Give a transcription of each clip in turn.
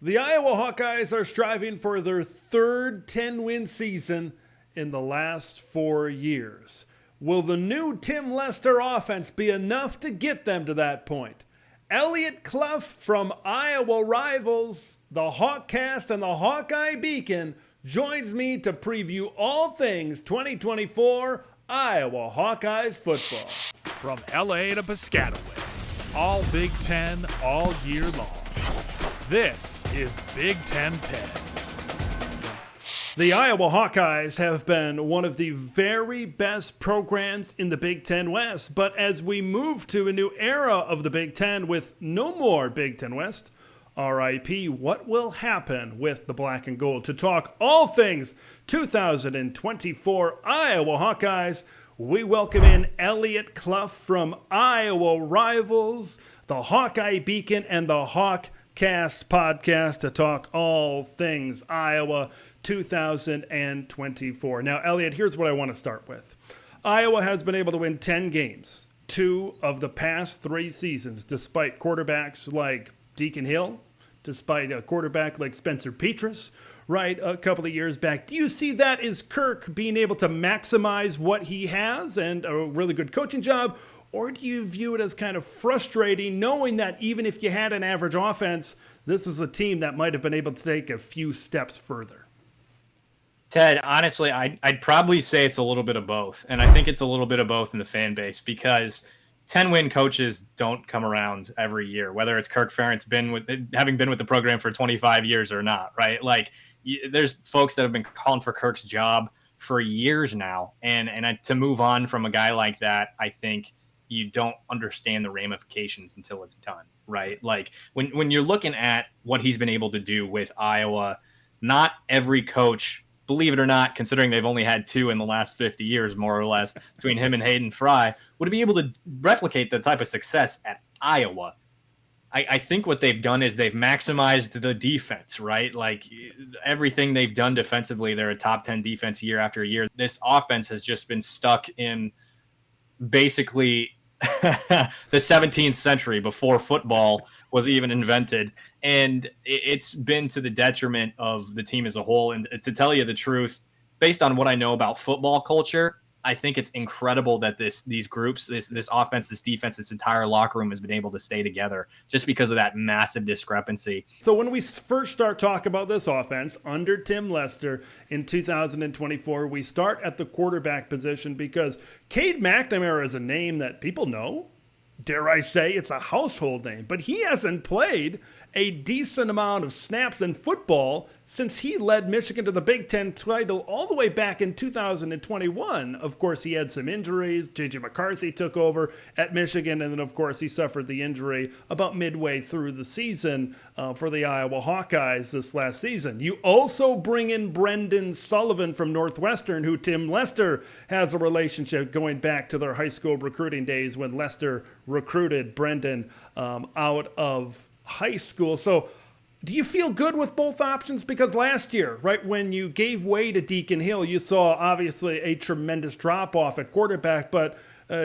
The Iowa Hawkeyes are striving for their third 10-win season in the last 4 years. Will the new Tim Lester offense be enough to get them to that point? Eliot Clough from Iowa rivals, the Hawkcast and the Hawkeye Beacon, joins me to preview all things 2024 Iowa Hawkeyes football. From LA to Piscataway, all Big Ten all year long. This is Big Ten 10. The Iowa Hawkeyes have been one of the very best programs in the Big Ten West, but as we move to a new era of the Big Ten with no more Big Ten West, RIP, what will happen with the black and gold? To talk all things 2024 Iowa Hawkeyes, we welcome in Eliot Clough from Iowa Rivals, the Hawkeye Beacon, and the Hawkcast podcast to talk all things Iowa 2024. Now, Eliot, here's what I want to start with. Iowa has been able to win 10 games, 2 of the past 3 seasons, despite quarterbacks like Deacon Hill, despite a quarterback like Spencer Petras, right, a couple of years back. Do you see that as Kirk being able to maximize what he has and a really good coaching job? Or do you view it as kind of frustrating knowing that even if you had an average offense, this is a team that might have been able to take a few steps further? Ted, honestly, I'd probably say it's a little bit of both. And I think it's a little bit of both in the fan base because 10-win coaches don't come around every year, whether it's Kirk Ferentz having been with the program for 25 years or not, right? Like, there's folks that have been calling for Kirk's job for years now. And to move on from a guy like that, I think you don't understand the ramifications until it's done, right? Like, when you're looking at what he's been able to do with Iowa, not every coach, believe it or not, considering they've only had 2 in the last 50 years, more or less, between him and Hayden Fry, would be able to replicate the type of success at Iowa. I think what they've done is they've maximized the defense, right? Like, everything they've done defensively, they're a top 10 defense year after year. This offense has just been stuck in basically the 17th century before football was even invented. And it's been to the detriment of the team as a whole. And to tell you the truth, based on what I know about football culture, I think it's incredible that these groups, this offense, this defense, this entire locker room has been able to stay together just because of that massive discrepancy. So when we first start talking about this offense under Tim Lester in 2024, we start at the quarterback position because Cade McNamara is a name that people know. Dare I say it's a household name, but he hasn't played a decent amount of snaps in football since he led Michigan to the Big Ten title all the way back in 2021. Of course, he had some injuries. J.J. McCarthy took over at Michigan, and then, of course, he suffered the injury about midway through the season for the Iowa Hawkeyes this last season. You also bring in Brendan Sullivan from Northwestern, who Tim Lester has a relationship going back to their high school recruiting days when Lester recruited Brendan out of high school. So do you feel good with both options? Because last year, right, when you gave way to Deacon Hill, you saw obviously a tremendous drop off at quarterback. But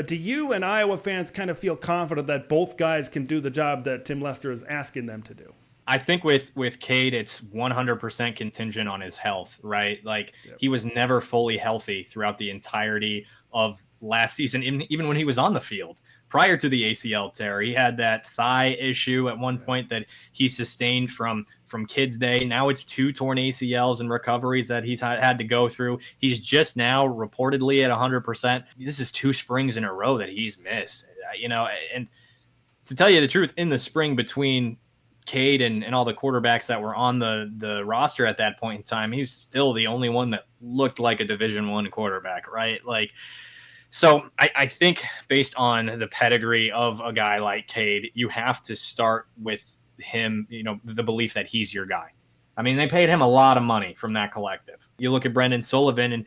do you and Iowa fans kind of feel confident that both guys can do the job that Tim Lester is asking them to do? I think with Cade, it's 100% contingent on his health, right? Like, He was never fully healthy throughout the entirety of last season, even when he was on the field. Prior to the ACL tear, he had that thigh issue at one point that he sustained from Kids Day. Now it's 2 torn ACLs and recoveries that he's had to go through. He's just now reportedly at 100%. This is 2 springs in a row that he's missed, and to tell you the truth, in the spring between Cade and all the quarterbacks that were on the roster at that point in time, he was still the only one that looked like a Division I quarterback, right? Like, so I think based on the pedigree of a guy like Cade, you have to start with him, the belief that he's your guy. I mean, they paid him a lot of money from that collective. You look at Brendan Sullivan, and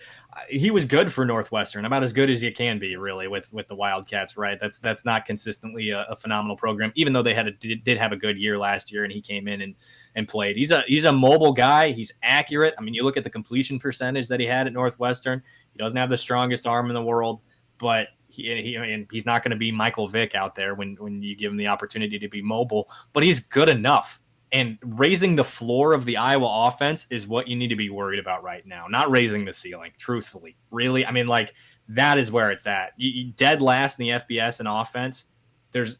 he was good for Northwestern, about as good as you can be, really, with the Wildcats, right? That's not consistently a phenomenal program, even though they did have a good year last year, and he came in and played. He's a mobile guy. He's accurate. I mean, you look at the completion percentage that he had at Northwestern. He doesn't have the strongest arm in the world, but he's not going to be Michael Vick out there when you give him the opportunity to be mobile, but he's good enough And raising the floor of the Iowa offense is what you need to be worried about right now, not raising the ceiling, truthfully. Really? I mean, like, that is where it's at. You dead last in the FBS and offense. There's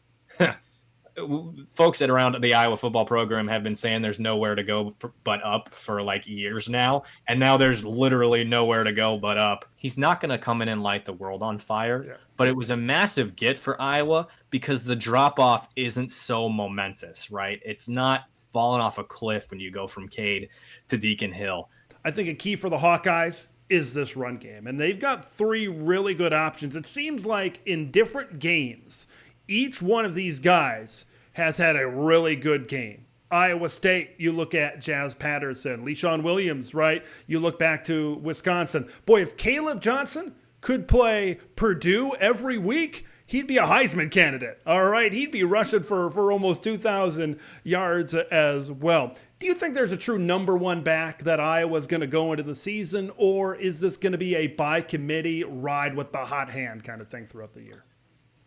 folks that around the Iowa football program have been saying there's nowhere to go but up for like years now. And now there's literally nowhere to go but up. He's not going to come in and light the world on fire, but it was a massive get for Iowa because the drop off isn't so momentous, right? It's not falling off a cliff when you go from Cade to Deacon Hill. I think a key for the Hawkeyes is this run game. And they've got 3 really good options. It seems like in different games, each one of these guys has had a really good game. Iowa State, you look at Jazz Patterson, LeSean Williams, right? You look back to Wisconsin. Boy, if Caleb Johnson could play Purdue every week, he'd be a Heisman candidate, all right? He'd be rushing for almost 2,000 yards as well. Do you think there's a true number 1 back that Iowa's going to go into the season, or is this going to be a by committee, ride with the hot hand kind of thing throughout the year?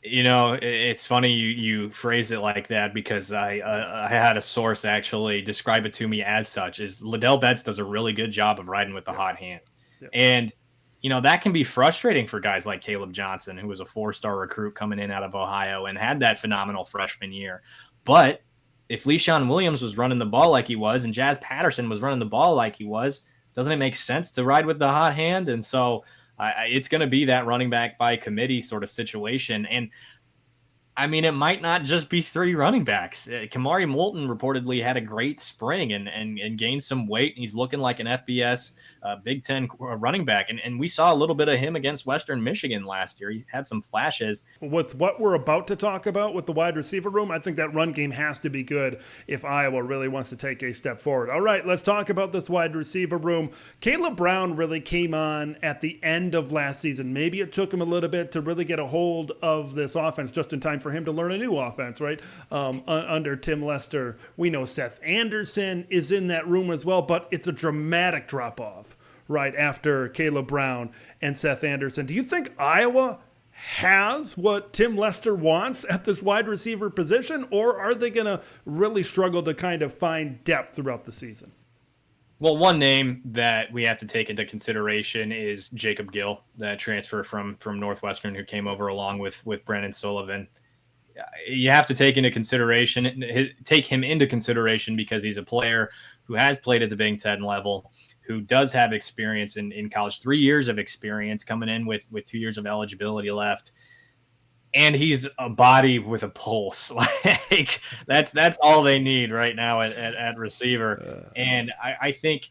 You know, it's funny you phrase it like that because I had a source actually describe it to me as such. Is Liddell Betts does a really good job of riding with the hot hand. And, you know, that can be frustrating for guys like Caleb Johnson, who was a 4-star recruit coming in out of Ohio and had that phenomenal freshman year. But if LeSean Williams was running the ball like he was and Jazz Patterson was running the ball like he was, doesn't it make sense to ride with the hot hand? And so it's going to be that running back by committee sort of situation. And I mean, it might not just be 3 running backs. Kamari Moulton reportedly had a great spring and gained some weight. And he's looking like an FBS Big Ten running back. And we saw a little bit of him against Western Michigan last year. He had some flashes. With what we're about to talk about with the wide receiver room, I think that run game has to be good if Iowa really wants to take a step forward. All right, let's talk about this wide receiver room. Caleb Brown really came on at the end of last season. Maybe it took him a little bit to really get a hold of this offense just in time for him to learn a new offense, right? Under Tim Lester. We know Seth Anderson is in that room as well, but it's a dramatic drop-off right after Caleb Brown and Seth Anderson. Do you think Iowa has what Tim Lester wants at this wide receiver position, or are they going to really struggle to kind of find depth throughout the season? Well, one name that we have to take into consideration is Jacob Gill, that transfer from Northwestern who came over along with Brennan Sullivan. You have to take him into consideration because he's a player who has played at the Big Ten level, who does have experience in college, 3 years of experience coming in with 2 years of eligibility left. And he's a body with a pulse. Like that's all they need right now at receiver. And I think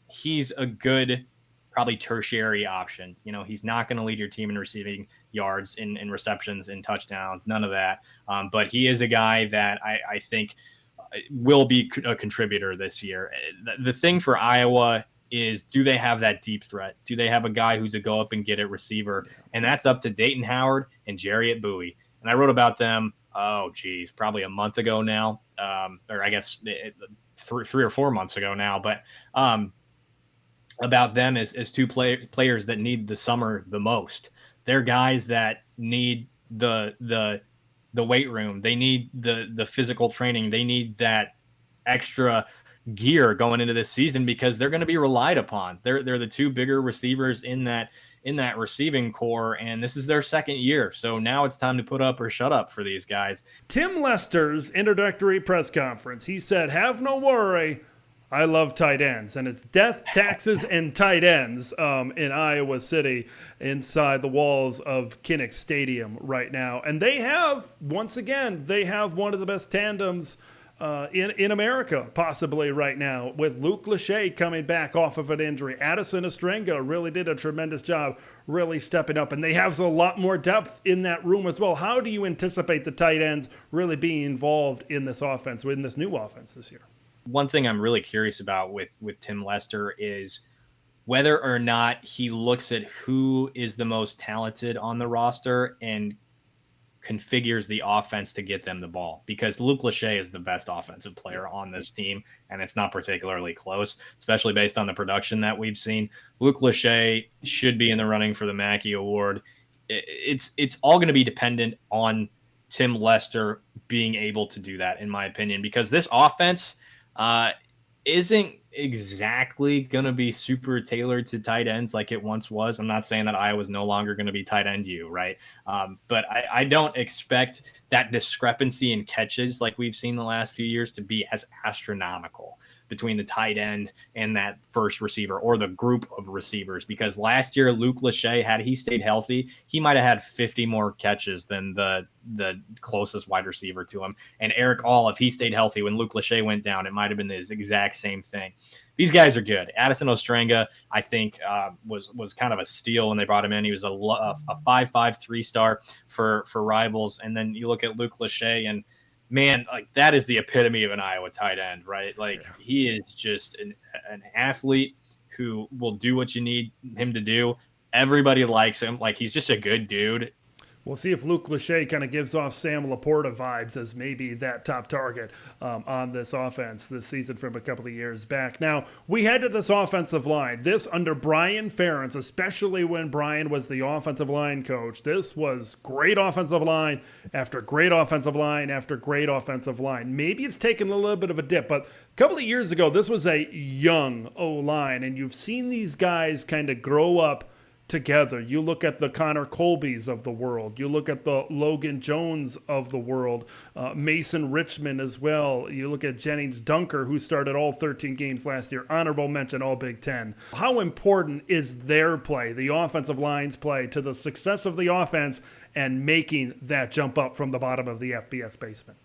he's a good, probably tertiary option. You know, he's not going to lead your team in receiving yards, in receptions, in touchdowns, none of that. But he is a guy that I think will be a contributor this year. The thing for Iowa is, do they have that deep threat? Do they have a guy who's a go up and get it receiver? And that's up to Dayton Howard and Jarriett Bowie. And I wrote about them, probably a month ago now, or I guess 3 or 4 months ago now. But about them as 2 players that need the summer the most. They're guys that need the weight room. They need the physical training. They need that extra gear going into this season because they're going to be relied upon. They're the 2 bigger receivers in that receiving core, and this is their second year. So now it's time to put up or shut up for these guys. Tim Lester's introductory press conference, he said, "Have no worry, I love tight ends." And it's death, taxes, and tight ends in Iowa City inside the walls of Kinnick Stadium right now. And they have, once again, one of the best tandems in America, possibly right now, with Luke Lachey coming back off of an injury. Addison Ostrenga really did a tremendous job really stepping up, and they have a lot more depth in that room as well. How do you anticipate the tight ends really being involved in this offense, in this new offense this year? One thing I'm really curious about with Tim Lester is whether or not he looks at who is the most talented on the roster and configures the offense to get them the ball, because Luke Lachey is the best offensive player on this team, and it's not particularly close, especially based on the production that we've seen. Luke Lachey should be in the running for the Mackey Award. It's all going to be dependent on Tim Lester being able to do that, in my opinion, because this offense, isn't exactly going to be super tailored to tight ends like it once was. I'm not saying that Iowa's no longer going to be tight end you, right? But I don't expect that discrepancy in catches like we've seen the last few years to be as astronomical between the tight end and that first receiver or the group of receivers. Because last year, Luke Lachey, had he stayed healthy, he might have had 50 more catches than the closest wide receiver to him. And Eric All, if he stayed healthy when Luke Lachey went down, it might have been the exact same thing. These guys are good. Addison Ostrenga, I think, was kind of a steal when they brought him in. He was a 5.5 3-star for Rivals. And then you look at Luke Lachey, and man, like that is the epitome of an Iowa tight end, right? Like he is just an athlete who will do what you need him to do. Everybody likes him. Like he's just a good dude. We'll see if Luke Lachey kind of gives off Sam Laporta vibes as maybe that top target on this offense this season from a couple of years back. Now, we head to this offensive line. This under Brian Ferentz, especially when Brian was the offensive line coach. This was great offensive line after great offensive line after great offensive line. Maybe it's taken a little bit of a dip, but a couple of years ago, this was a young O-line, and you've seen these guys kind of grow up together. You look at the Connor Colbys of the world. You look at the Logan Jones of the world. Mason Richmond as well. You look at Jennings Dunker, who started all 13 games last year. Honorable mention, all Big Ten. How important is their play, the offensive line's play, to the success of the offense and making that jump up from the bottom of the FBS basement?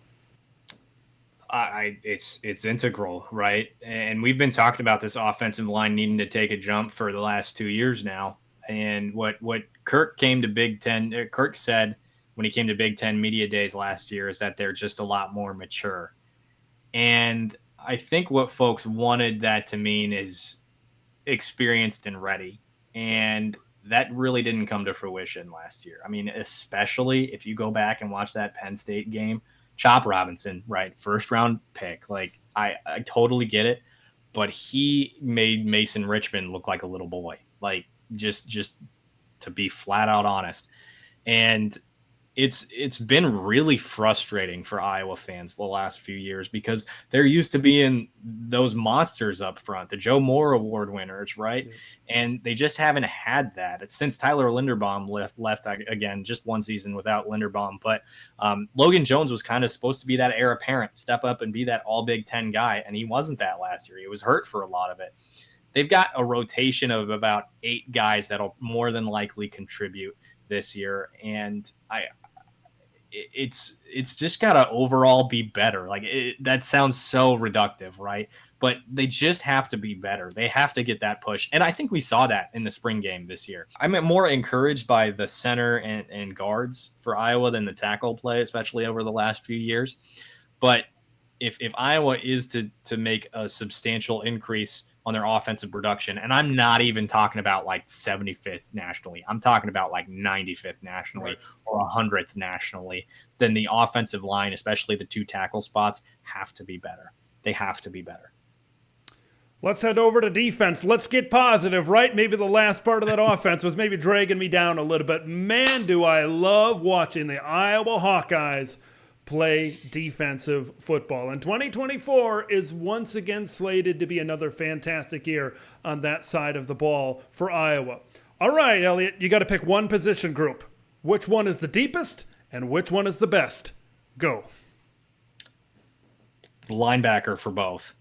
It's integral, right? And we've been talking about this offensive line needing to take a jump for the last 2 years now. And what Kirk came to Big Ten, Kirk said when he came to Big Ten media days last year is that they're just a lot more mature. And I think what folks wanted that to mean is experienced and ready. And that really didn't come to fruition last year. I mean, especially if you go back and watch that Penn State game, Chop Robinson, right? First round pick. Like I totally get it, but he made Mason Richmond look like a little boy. Like, just to be flat out honest. And it's been really frustrating for Iowa fans the last few years because they're used to being those monsters up front, the Joe Moore Award winners, right? Yeah. And they just haven't had that since Tyler Linderbaum left again, just one season without Linderbaum. But Logan Jones was kind of supposed to be that heir apparent, step up and be that all Big Ten guy. And he wasn't that last year. He was hurt for a lot of it. They've got a rotation of about 8 guys that'll more than likely contribute this year. And it's just got to overall be better. Like that sounds so reductive, right? But they just have to be better. They have to get that push. And I think we saw that in the spring game this year. I'm more encouraged by the center and guards for Iowa than the tackle play, especially over the last few years. But if Iowa is to make a substantial increase on their offensive production, and I'm not even talking about like 75th nationally, I'm talking about like 95th nationally or 100th nationally, then the offensive line, especially the 2 tackle spots, have to be better. They have to be better. Let's head over to defense. Let's get positive, right? Maybe the last part of that offense was maybe dragging me down a little bit. Man, do I love watching the Iowa Hawkeyes play defensive football. And 2024 is once again slated to be another fantastic year on that side of the ball for Iowa. All right, Eliot, you got to pick one position group. Which one is the deepest and which one is the best? Go. Linebacker for both.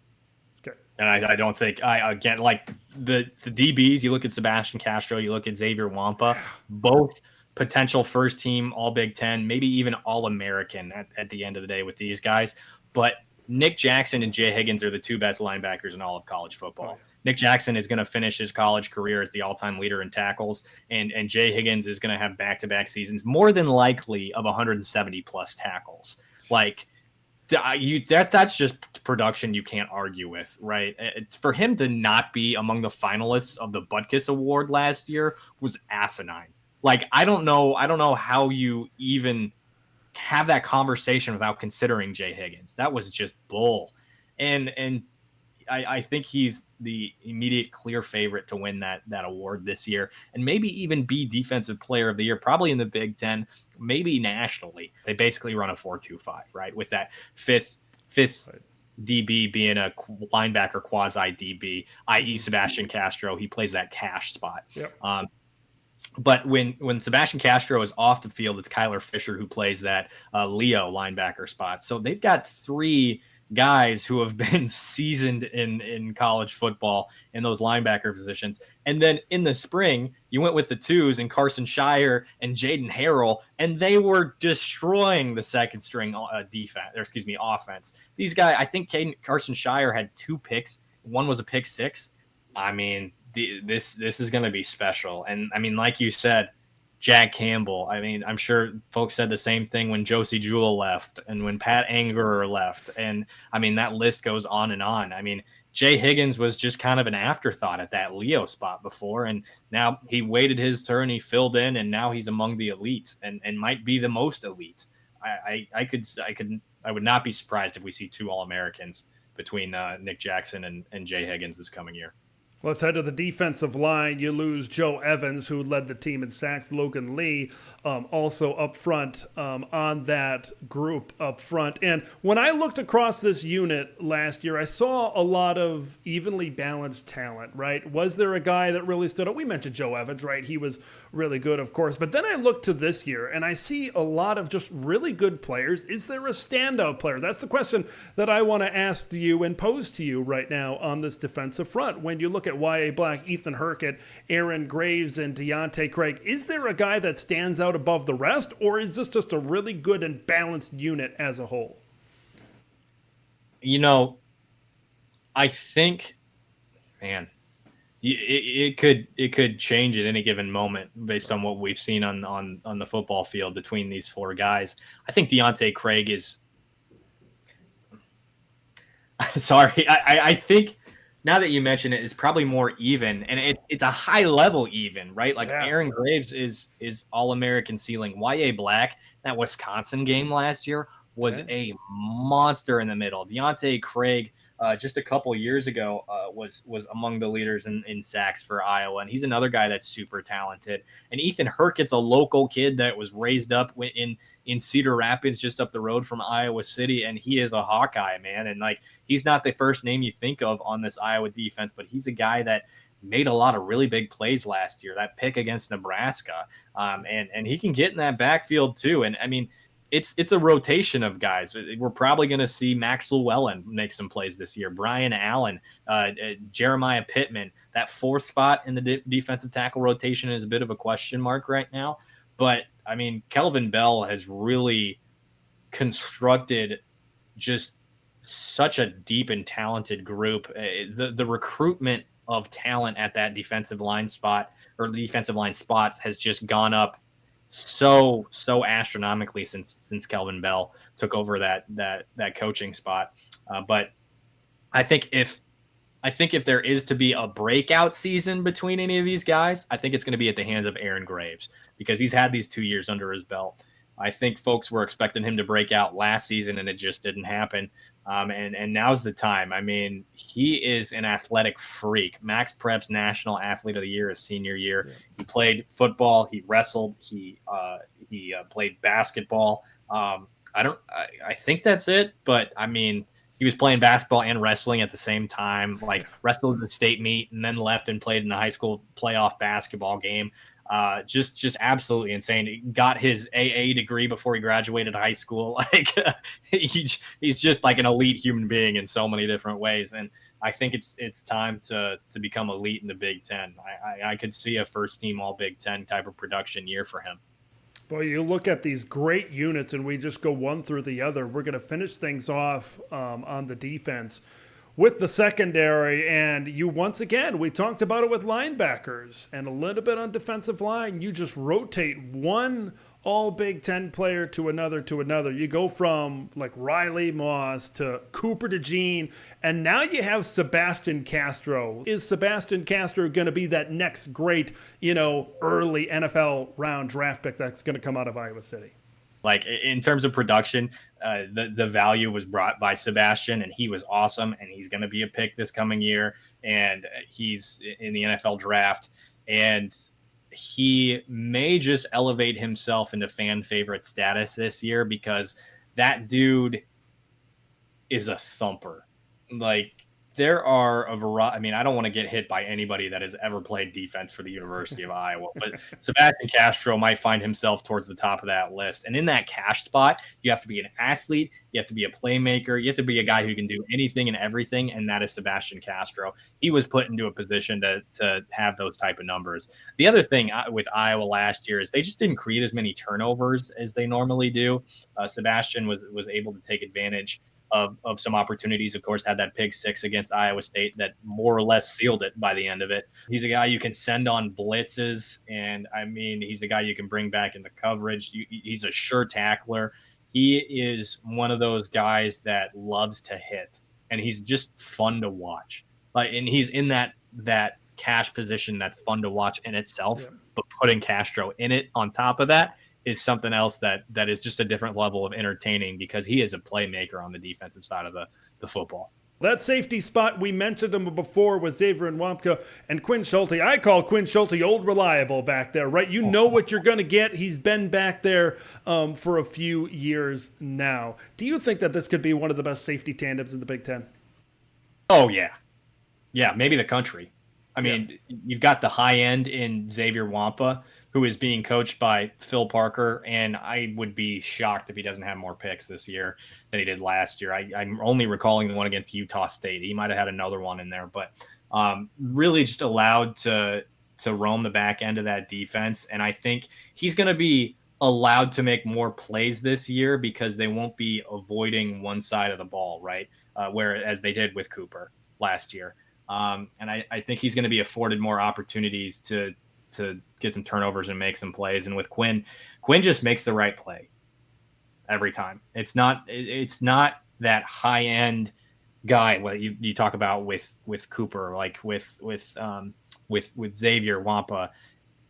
Okay. And I don't think, again, like the DBs, you look at Sebastian Castro, you look at Xavier Wampa, both potential first team, all Big Ten, maybe even all American at the end of the day with these guys. But Nick Jackson and Jay Higgins are the 2 best linebackers in all of college football. Oh. Nick Jackson is going to finish his college career as the all-time leader in tackles, and Jay Higgins is going to have back-to-back seasons, more than likely, of 170-plus tackles. Like, that's just production you can't argue with, right? It's for him to not be among the finalists of the Butkus Award last year was asinine. Like, I don't know how you even have that conversation without considering Jay Higgins. That was just bull. And I think he's the immediate clear favorite to win that award this year and maybe even be Defensive Player of the Year, probably in the Big Ten, maybe nationally. They basically run a 4-2-5, right? With that fifth DB being a linebacker quasi DB, i.e. Sebastian Castro. He plays that cash spot. Yep. But when Sebastian Castro is off the field, it's Kyler Fisher who plays that Leo linebacker spot. So they've got 3 guys who have been seasoned in college football in those linebacker positions. And then in the spring, you went with the 2s and Carson Shire and Jaden Harrell, and they were destroying the second string offense. These guys, I think Carson Shire had 2 picks. One was a pick 6. I mean, this is going to be special. And I mean, like you said, Jack Campbell. I mean, I'm sure folks said the same thing when Josie Jewell left and when Pat Angerer left. And I mean, that list goes on and on. I mean, Jay Higgins was just kind of an afterthought at that Leo spot before. And now he waited his turn, he filled in, and now he's among the elite and might be the most elite. I would not be surprised if we see 2 All-Americans between Nick Jackson and Jay Higgins this coming year. Let's head to the defensive line. You lose Joe Evans, who led the team in sacks. Logan Lee also up front on that group up front. And when I looked across this unit last year, I saw a lot of evenly balanced talent, right? Was there a guy that really stood out? We mentioned Joe Evans, right? He was really good, of course. But then I look to this year, and I see a lot of just really good players. Is there a standout player? That's the question that I want to ask you and pose to you right now on this defensive front. When you look at Y.A. Black, Ethan Hurkett, Aaron Graves, and Deontay Craig, is there a guy that stands out above the rest, or is this just a really good and balanced unit as a whole? You know, I think, man, it could change at any given moment based on what we've seen on the football field between these 4 guys. I think Deontay Craig is sorry. I think now that you mention it, it's probably more even, and it's a high level even, right? Like Aaron Graves is All-American ceiling. Y.A. Black, that Wisconsin game last year, was a monster in the middle. Deontay Craig, just a couple years ago, was among the leaders in sacks for Iowa, and he's another guy that's super talented. And Ethan Hurkett's a local kid that was raised up in Cedar Rapids, just up the road from Iowa City, and he is a Hawkeye, man. And like, he's not the first name you think of on this Iowa defense, but he's a guy that made a lot of really big plays last year. That pick against Nebraska, and he can get in that backfield too. And I mean, it's a rotation of guys. We're probably going to see Max Llewellyn make some plays this year. Brian Allen, Jeremiah Pittman. That 4th spot in the defensive tackle rotation is a bit of a question mark right now. But, I mean, Kelvin Bell has really constructed just such a deep and talented group. The recruitment of talent at that defensive line spot or defensive line spots has just gone up so astronomically since Kelvin Bell took over that coaching spot. But I think if there is to be a breakout season between any of these guys, I think it's going to be at the hands of Aaron Graves, because he's had these 2 years under his belt. I think folks were expecting him to break out last season, and it just didn't happen. And now's the time. I mean, he is an athletic freak. Max Prep's National Athlete of the Year his senior year. Yeah. He played football. He wrestled. He played basketball. I think that's it. But I mean, he was playing basketball and wrestling at the same time. Like, wrestled in the state meet and then left and played in the high school playoff basketball game. Just absolutely insane. He got his AA degree before he graduated high school. Like, he's just like an elite human being in so many different ways. And I think it's time to become elite in the Big Ten. I could see a first team all Big Ten type of production year for him. Well, you look at these great units and we just go one through the other. We're going to finish things off on the defense with the secondary, and you once again, we talked about it with linebackers and a little bit on defensive line. You just rotate one all Big Ten player to another. You go from like Riley Moss to Cooper DeJean, and now you have Sebastian Castro. Is Sebastian Castro going to be that next great, early NFL round draft pick that's going to come out of Iowa City? Like, in terms of production, the value was brought by Sebastian, and he was awesome, and he's going to be a pick this coming year, and he's in the NFL draft, and he may just elevate himself into fan favorite status this year, because that dude is a thumper. like there are a variety. I mean, I don't want to get hit by anybody that has ever played defense for the University of Iowa, but Sebastian Castro might find himself towards the top of that list. And in that cash spot, you have to be an athlete, you have to be a playmaker, you have to be a guy who can do anything and everything, and that is Sebastian Castro. He was put into a position to have those type of numbers. The other thing with Iowa last year is they just didn't create as many turnovers as they normally do. Sebastian was able to take advantage of some opportunities. Of course, had that pick six against Iowa State that more or less sealed it by the end of it. He's a guy you can send on blitzes, and I mean, he's a guy you can bring back in the coverage. He's a sure tackler. He is one of those guys that loves to hit, and he's just fun to watch. And he's in that cash position that's fun to watch in itself, but putting Castro in it on top of that is something else that is just a different level of entertaining, because he is a playmaker on the defensive side of the football. That safety spot, we mentioned him before with Xavier Nwankpa and Quinn Schulte. I call Quinn Schulte old reliable back there, right? You know what you're going to get. He's been back there for a few years now. Do you think that this could be one of the best safety tandems in the Big Ten? Oh, yeah. Yeah, maybe the country. I mean, you've got the high end in Xavier Nwankpa, who is being coached by Phil Parker, and I would be shocked if he doesn't have more picks this year than he did last year. I'm only recalling the one against Utah State. He might have had another one in there, but really just allowed to roam the back end of that defense. And I think he's going to be allowed to make more plays this year because they won't be avoiding one side of the ball, right? Whereas they did with Cooper last year. And I think he's going to be afforded more opportunities to get some turnovers and make some plays. And with Quinn just makes the right play every time. It's not that high end guy what you talk about with Cooper, like with Xavier Nwankpa.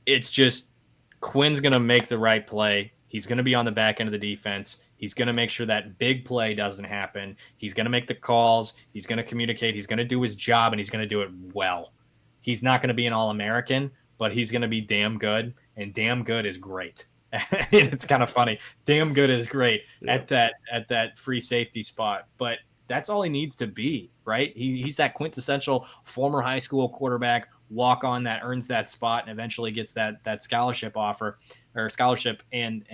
It's just Quinn's going to make the right play. He's going to be on the back end of the defense. He's going to make sure that big play doesn't happen. He's going to make the calls. He's going to communicate. He's going to do his job, and he's going to do it well. He's not going to be an All-American, but he's going to be damn good, and damn good is great. It's kind of funny. Damn good is great at that free safety spot, but that's all he needs to be, right? He's that quintessential former high school quarterback walk on that earns that spot and eventually gets that scholarship offer or scholarship, and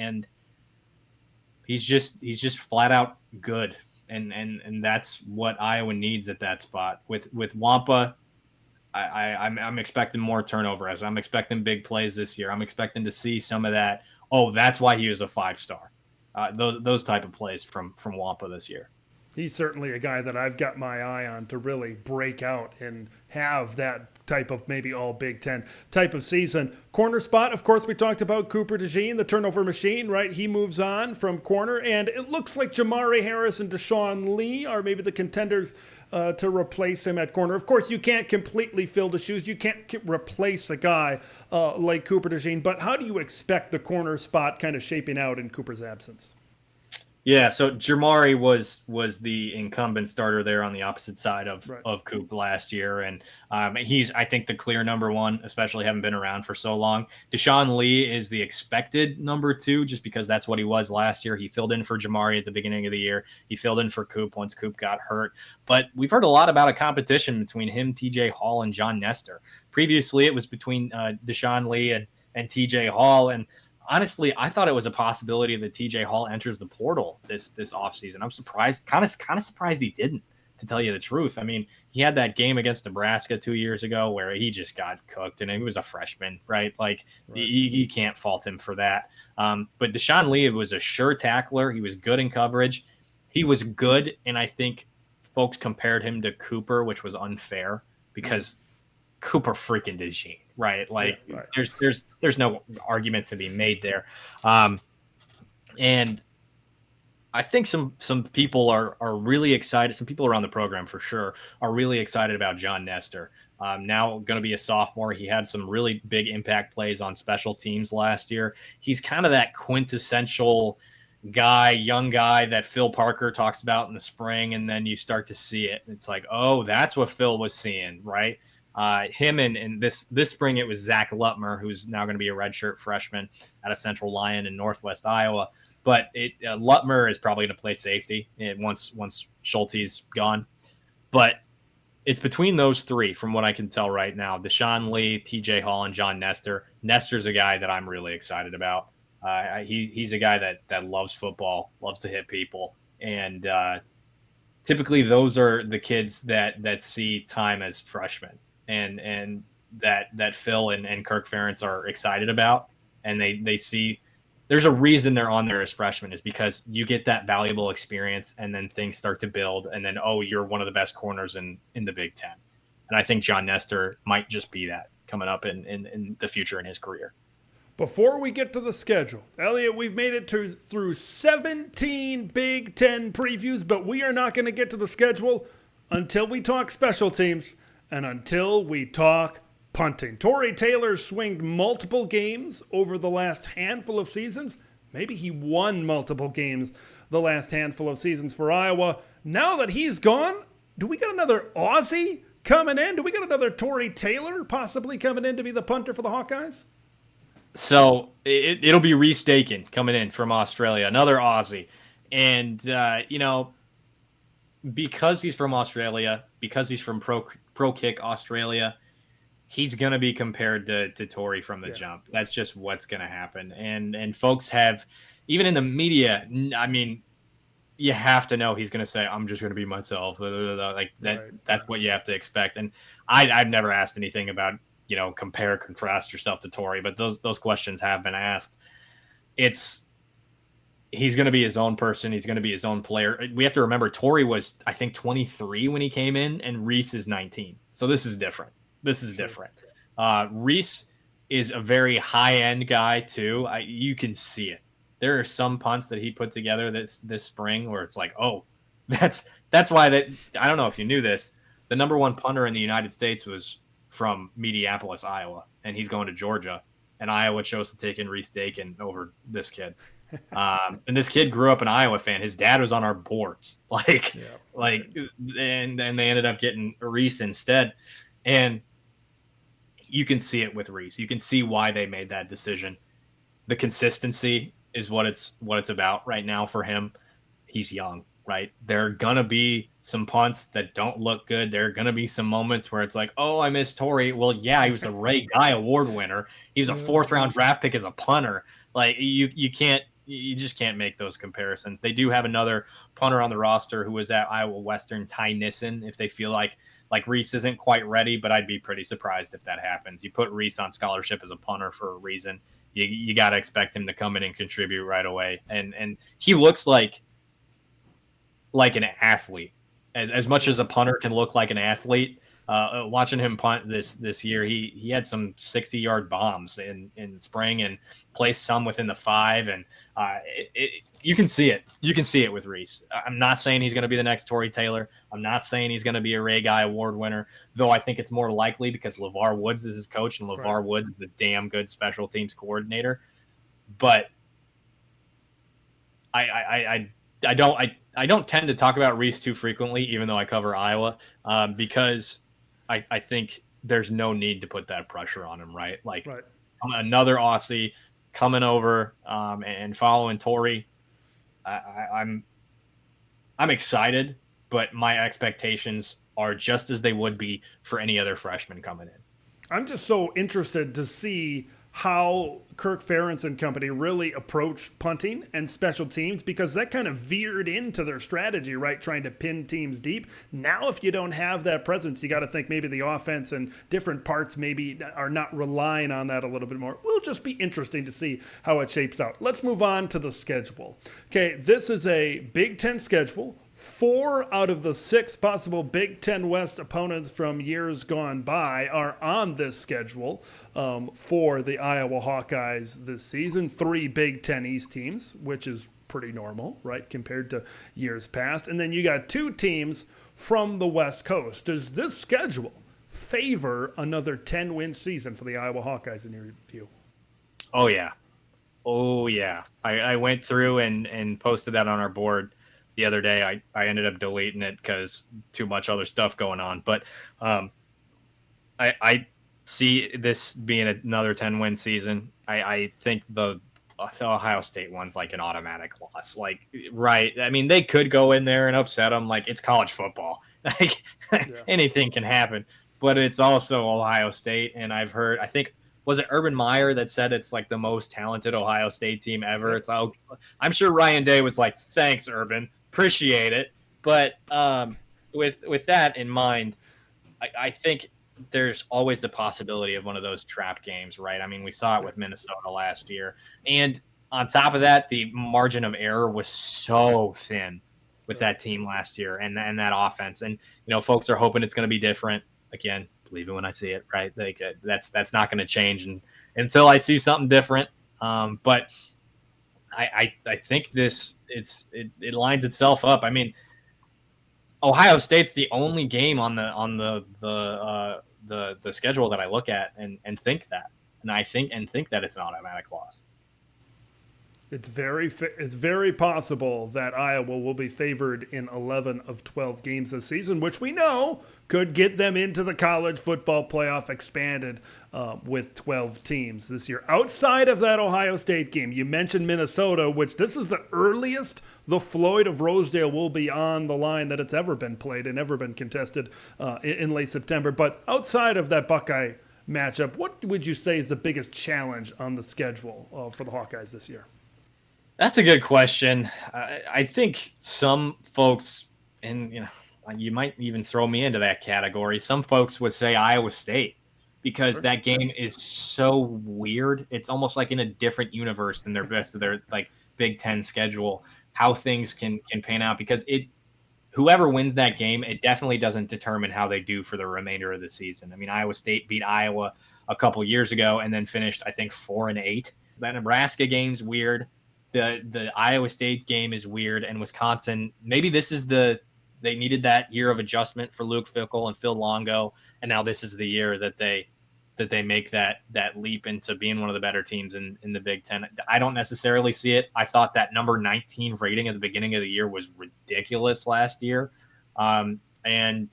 he's just flat out good, and that's what Iowa needs at that spot. With Nwankpa, I'm expecting more turnovers. I'm expecting big plays this year. I'm expecting to see some of that. Oh, that's why he was a 5-star. Those type of plays from Nwankpa this year. He's certainly a guy that I've got my eye on to really break out and have that type of maybe all Big Ten type of season. Corner spot, of course, we talked about Cooper DeJean, the turnover machine, right? He moves on from corner, and it looks like Jamari Harris and Deshaun Lee are maybe the contenders to replace him at corner. Of course, you can't completely fill the shoes. You can't replace a guy like Cooper DeJean, but how do you expect the corner spot kind of shaping out in Cooper's absence? Yeah, so Jamari was the incumbent starter there on the opposite side of Coop last year, and he's, I think, the clear number one, especially having been around for so long. Deshaun Lee is the expected number two, just because that's what he was last year. He filled in for Jamari at the beginning of the year. He filled in for Coop once Coop got hurt. But we've heard a lot about a competition between him, TJ Hall, and John Nestor. Previously, it was between Deshaun Lee and TJ Hall, and honestly, I thought it was a possibility that TJ Hall enters the portal this offseason. I'm surprised, kind of surprised he didn't, to tell you the truth. I mean, he had that game against Nebraska 2 years ago where he just got cooked, and he was a freshman, right? You can't fault him for that. But Deshaun Lee was a sure tackler. He was good in coverage. He was good, and I think folks compared him to Cooper, which was unfair because Cooper freaking DeJean, right? There's no argument to be made there. And I think some people are really excited. Some people around the program for sure are really excited about John Nestor. Now going to be a sophomore. He had some really big impact plays on special teams last year. He's kind of that quintessential guy, young guy that Phil Parker talks about in the spring, and then you start to see it. It's like, oh, that's what Phil was seeing, right? Him and this spring it was Zach Lutmer, who's now going to be a redshirt freshman at a Central Lion in Northwest Iowa. But Lutmer is probably going to play safety once Schulte's gone. But it's between those three, from what I can tell right now: Deshaun Lee, TJ Hall, and John Nestor. Nestor's a guy that I'm really excited about. He's a guy that loves football, loves to hit people, and typically those are the kids that see time as freshmen, and that Phil and Kirk Ferentz are excited about, and they see there's a reason they're on there as freshmen, is because you get that valuable experience, and then things start to build, and then, oh, you're one of the best corners in the Big Ten. And I think John Nestor might just be that coming up in the future in his career. Before we get to the schedule, Eliot, we've made it through 17 Big Ten previews, but we are not going to get to the schedule until we talk special teams and until we talk punting. Tory Taylor swinged multiple games over the last handful of seasons. Maybe he won multiple games the last handful of seasons for Iowa. Now that he's gone, do we got another Aussie coming in? Do we got another Tory Taylor possibly coming in to be the punter for the Hawkeyes? So it'll be Reese Dakin coming in from Australia, another Aussie. And, because he's from Australia, because he's from Pro Kick Australia, he's going to be compared to Tory from the jump. That's just what's going to happen. And folks have, even in the media, I mean, you have to know he's going to say, I'm just going to be myself. Like that. Right. That's what you have to expect. And I've never asked anything about, compare, contrast yourself to Tory, but those questions have been asked. He's going to be his own person. He's going to be his own player. We have to remember Tory was, I think, 23 when he came in, and Reese is 19. So this is different. Reese is a very high-end guy, too. You can see it. There are some punts that he put together this spring where it's like, oh, that's why that. I don't know if you knew this. The number one punter in the United States was from Mediapolis, Iowa, and he's going to Georgia. And Iowa chose to take in Reese Dakin over this kid. And this kid grew up an Iowa fan. His dad was on our boards, and they ended up getting Reese instead. And you can see it with Reese. You can see why they made that decision. The consistency is what it's about right now for him. He's young, right? There are going to be some punts that don't look good. There are going to be some moments where it's like, oh, I miss Tory. Well, yeah, he was a Ray Guy Award winner. He was a 4th round draft pick as a punter. Like you just can't make those comparisons. They do have another punter on the roster who was at Iowa Western, Ty Nissen, if they feel like Reese isn't quite ready, but I'd be pretty surprised if that happens. You put Reese on scholarship as a punter for a reason. You got to expect him to come in and contribute right away. And he looks like an athlete. As much as a punter can look like an athlete, watching him punt this year, he had some 60-yard bombs in spring and placed some within the 5, and you can see it. You can see it with Reese. I'm not saying he's going to be the next Tory Taylor. I'm not saying he's going to be a Ray Guy Award winner, though I think it's more likely because LeVar Woods is his coach, and LeVar Woods is the damn good special teams coordinator. But I don't tend to talk about Reese too frequently, even though I cover Iowa, because I think there's no need to put that pressure on him, right? Another Aussie coming over and following Tory. I'm excited, but my expectations are just as they would be for any other freshman coming in. I'm just so interested to see how Kirk Ferentz and company really approach punting and special teams, because that kind of veered into their strategy, right? Trying to pin teams deep. Now, if you don't have that presence, you got to think maybe the offense and different parts maybe are not relying on that a little bit more. Will just be interesting to see how it shapes out. Let's move on to the schedule. Okay, this is a Big Ten schedule. 4 out of the 6 possible Big Ten West opponents from years gone by are on this schedule for the Iowa Hawkeyes this season. 3 Big Ten East teams, which is pretty normal, right, compared to years past. And then you got 2 teams from the West Coast. Does this schedule favor another 10-win season for the Iowa Hawkeyes in your view? Oh, yeah. I went through and posted that on our board the other day. I ended up deleting it because too much other stuff going on. But I see this being another 10-win season. I think the Ohio State one's like an automatic loss. Like, right. I mean, they could go in there and upset them. Like, it's college football. Like, anything can happen. But it's also Ohio State, and I've heard, I think, was it Urban Meyer that said it's like the most talented Ohio State team ever? It's I'm sure Ryan Day was like, thanks, Urban, appreciate it. But with that in mind, I think there's always the possibility of one of those trap games, right? I mean, we saw it with Minnesota last year. And on top of that, the margin of error was so thin with that team last year and that offense. And, folks are hoping it's going to be different. Again, believe it when I see it, right? Like that's not going to change until I see something different. But I think it lines itself up. I mean, Ohio State's the only game on the schedule that I look at and think that, and think that it's an automatic loss. It's very possible that Iowa will be favored in 11 of 12 games this season, which we know could get them into the college football playoff expanded with 12 teams this year. Outside of that Ohio State game, you mentioned Minnesota, which this is the earliest the Floyd of Rosedale will be on the line that it's ever been played and ever been contested in late September. But outside of that Buckeye matchup, what would you say is the biggest challenge on the schedule for the Hawkeyes this year? That's a good question. I think some folks, and you might even throw me into that category. Some folks would say Iowa State because that game is so weird. It's almost like in a different universe than their best of their like Big Ten schedule. How things can pan out because whoever wins that game, it definitely doesn't determine how they do for the remainder of the season. I mean, Iowa State beat Iowa a couple years ago and then finished, I think, 4-8. That Nebraska game's weird. The Iowa State game is weird, and Wisconsin, maybe this is they needed that year of adjustment for Luke Fickell and Phil Longo, and now this is the year that they make that leap into being one of the better teams in the Big Ten. I don't necessarily see it. I thought that number 19 rating at the beginning of the year was ridiculous last year, and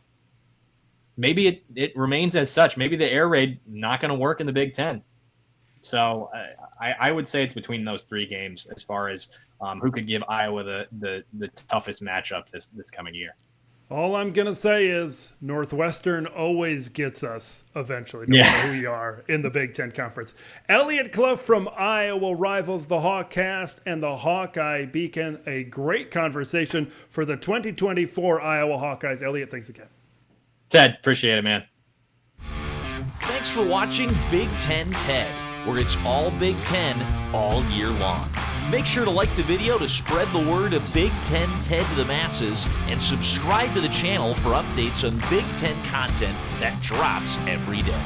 maybe it remains as such. Maybe the air raid not going to work in the Big Ten. So I would say it's between those three games as far as who could give Iowa the toughest matchup this coming year. All I'm going to say is Northwestern always gets us eventually, no matter who you are in the Big Ten Conference. Eliot Clough from Iowa rivals the Hawkcast and the Hawkeye Beacon. A great conversation for the 2024 Iowa Hawkeyes. Eliot, thanks again. Ted, appreciate it, man. Thanks for watching Big Ten Ted, where it's all Big Ten all year long. Make sure to like the video to spread the word of Big Ten Ted to the masses, and subscribe to the channel for updates on Big Ten content that drops every day.